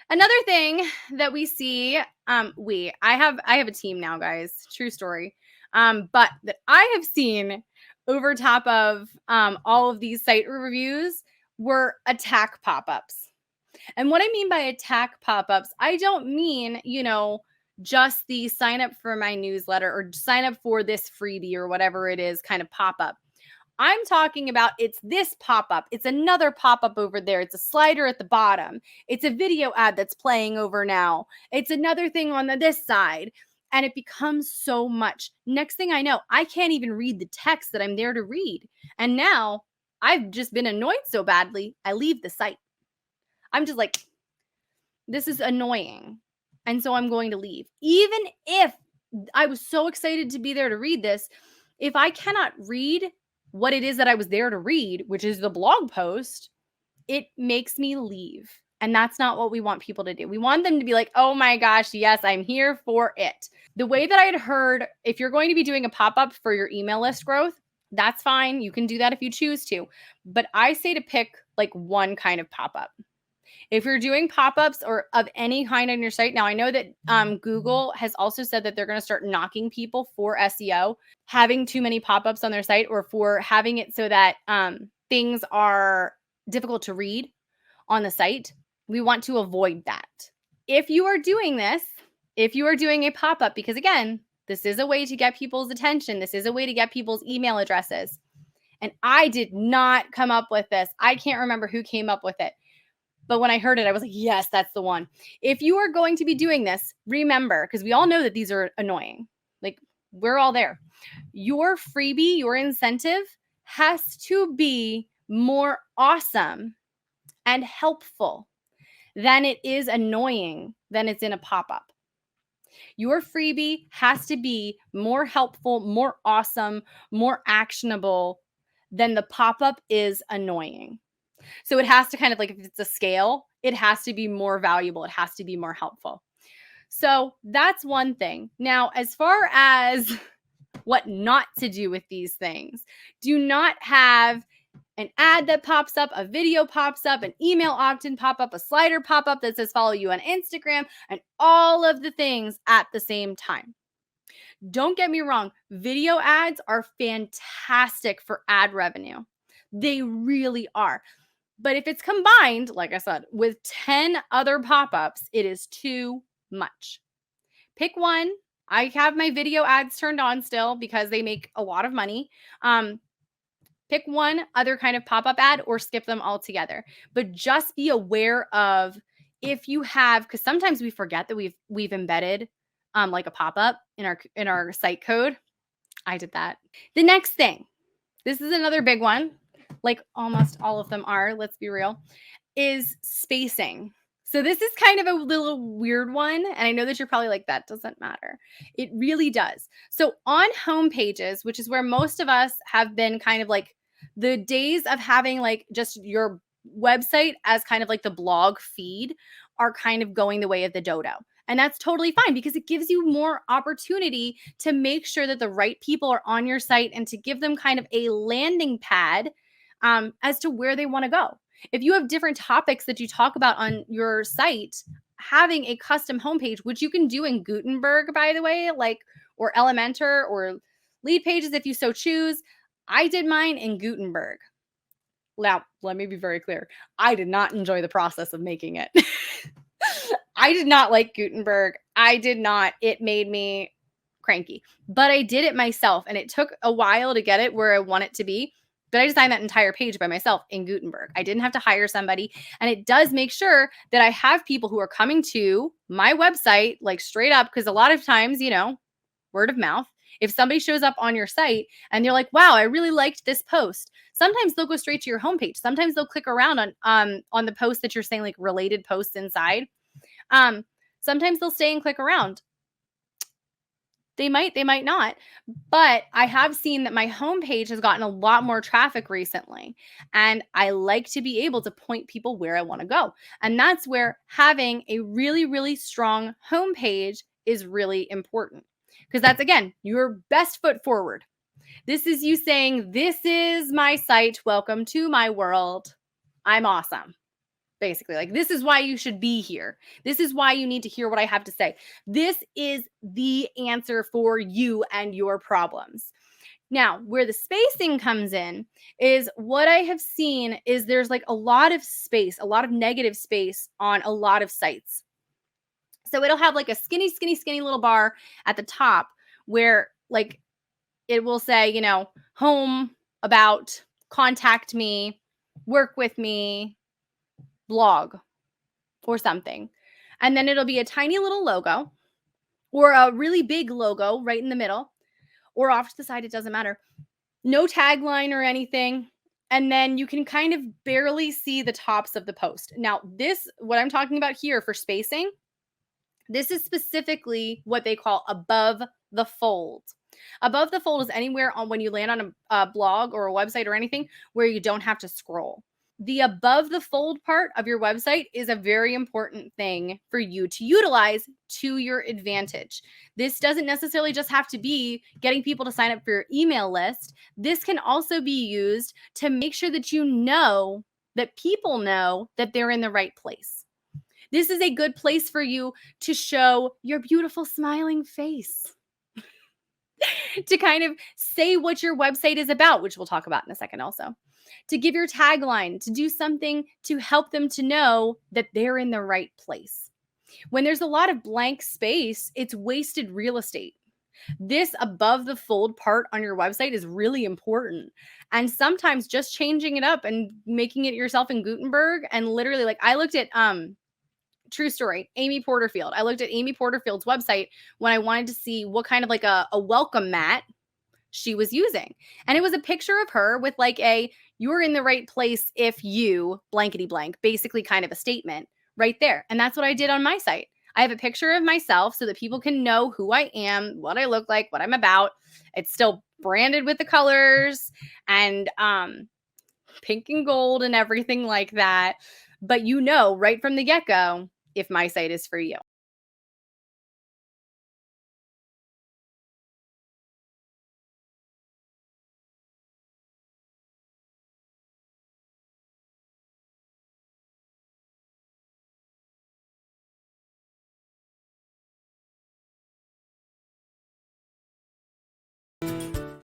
Another thing that we see, I have a team now, guys. True story. But that I have seen over top of all of these site reviews were attack pop-ups. And what I mean by attack pop-ups, I don't mean, just the sign up for my newsletter or sign up for this freebie or whatever it is kind of pop-up. I'm talking about it's this pop-up. It's another pop-up over there. It's a slider at the bottom. It's a video ad that's playing over now. It's another thing on this side. And it becomes so much. Next thing I know, I can't even read the text that I'm there to read. And now I've just been annoyed so badly, I leave the site. I'm just like, this is annoying. And so I'm going to leave. Even if I was so excited to be there to read this, if I cannot read what it is that I was there to read, which is the blog post, it makes me leave. And that's not what we want people to do. We want them to be like, oh my gosh, yes, I'm here for it. The way that I had heard, if you're going to be doing a pop-up for your email list growth, that's fine. You can do that if you choose to. But I say to pick like one kind of pop-up. If you're doing pop-ups or of any kind on your site, now I know that Google has also said that they're going to start knocking people for SEO, having too many pop-ups on their site, or for having it so that things are difficult to read on the site. We want to avoid that. If you are doing this, if you are doing a pop-up, because again, this is a way to get people's attention. This is a way to get people's email addresses. And I did not come up with this. I can't remember who came up with it. But when I heard it, I was like, yes, that's the one. If you are going to be doing this, remember, because we all know that these are annoying. Like, we're all there. Your freebie, your incentive has to be more awesome and helpful than it is annoying than it's in a pop-up. Your freebie has to be more helpful, more awesome, more actionable than the pop-up is annoying. So it has to kind of like, if it's a scale, it has to be more valuable. It has to be more helpful. So that's one thing. Now, as far as what not to do with these things, do not have an ad that pops up, a video pops up, an email opt-in pop up, a slider pop up that says follow you on Instagram, and all of the things at the same time. Don't get me wrong, video ads are fantastic for ad revenue. They really are. But if it's combined, like I said, with 10 other pop-ups, it is too much. Pick one. I have my video ads turned on still because they make a lot of money. Pick one other kind of pop-up ad or skip them altogether. But just be aware of if you have, because sometimes we forget that we've embedded like a pop-up in our site code. I did that. The next thing, this is another big one. Like almost all of them are, let's be real, is spacing. So this is kind of a little weird one. And I know that you're probably like, that doesn't matter. It really does. So on home pages, which is where most of us have been kind of like the days of having like just your website as kind of like the blog feed are kind of going the way of the dodo. And that's totally fine because it gives you more opportunity to make sure that the right people are on your site and to give them kind of a landing pad as to where they want to go. If you have different topics that you talk about on your site, having a custom homepage, which you can do in Gutenberg, by the way, like, or Elementor or Lead Pages if you so choose. I did mine in Gutenberg. Now, let me be very clear. I did not enjoy the process of making it. I did not like Gutenberg. I did not. It made me cranky. But I did it myself, and it took a while to get it where I want it to be. But I designed that entire page by myself in Gutenberg. I didn't have to hire somebody. And it does make sure that I have people who are coming to my website, like straight up, because a lot of times, word of mouth. If somebody shows up on your site and they're like, wow, I really liked this post, sometimes they'll go straight to your homepage. Sometimes they'll click around on the post that you're saying, like related posts inside. Sometimes they'll stay and click around. They might not. But I have seen that my homepage has gotten a lot more traffic recently. And I like to be able to point people where I want to go. And that's where having a really, really strong homepage is really important. Because that's, again, your best foot forward. This is you saying, this is my site. Welcome to my world. I'm awesome. basically. Like, this is why you should be here. This is why you need to hear what I have to say. This is the answer for you and your problems. Now, where the spacing comes in is what I have seen is there's like a lot of space, a lot of negative space on a lot of sites. So it'll have like a skinny, skinny, skinny little bar at the top where like it will say, you know, home, about, contact me, work with me, blog, or something. And then it'll be a tiny little logo or a really big logo right in the middle or off to the side. It doesn't matter. No tagline or anything. And then you can kind of barely see the tops of the post. Now, this, what I'm talking about here for spacing, this is specifically what they call above the fold. Above the fold is anywhere on when you land on a blog or a website or anything where you don't have to scroll. The above the fold part of your website is a very important thing for you to utilize to your advantage. This doesn't necessarily just have to be getting people to sign up for your email list. This can also be used to make sure that you know that people know that they're in the right place. This is a good place for you to show your beautiful smiling face, to kind of say what your website is about, which we'll talk about in a second also, to give your tagline, to do something to help them to know that they're in the right place. When there's a lot of blank space, it's wasted real estate. This above the fold part on your website is really important. And sometimes just changing it up and making it yourself in Gutenberg and literally like I looked at true story, Amy Porterfield. I looked at Amy Porterfield's website when I wanted to see what kind of like a welcome mat she was using. And it was a picture of her with like you're in the right place if you blankety blank, basically kind of a statement right there. And that's what I did on my site. I have a picture of myself so that people can know who I am, what I look like, what I'm about. It's still branded with the colors and pink and gold and everything like that. But you know right from the get-go if my site is for you.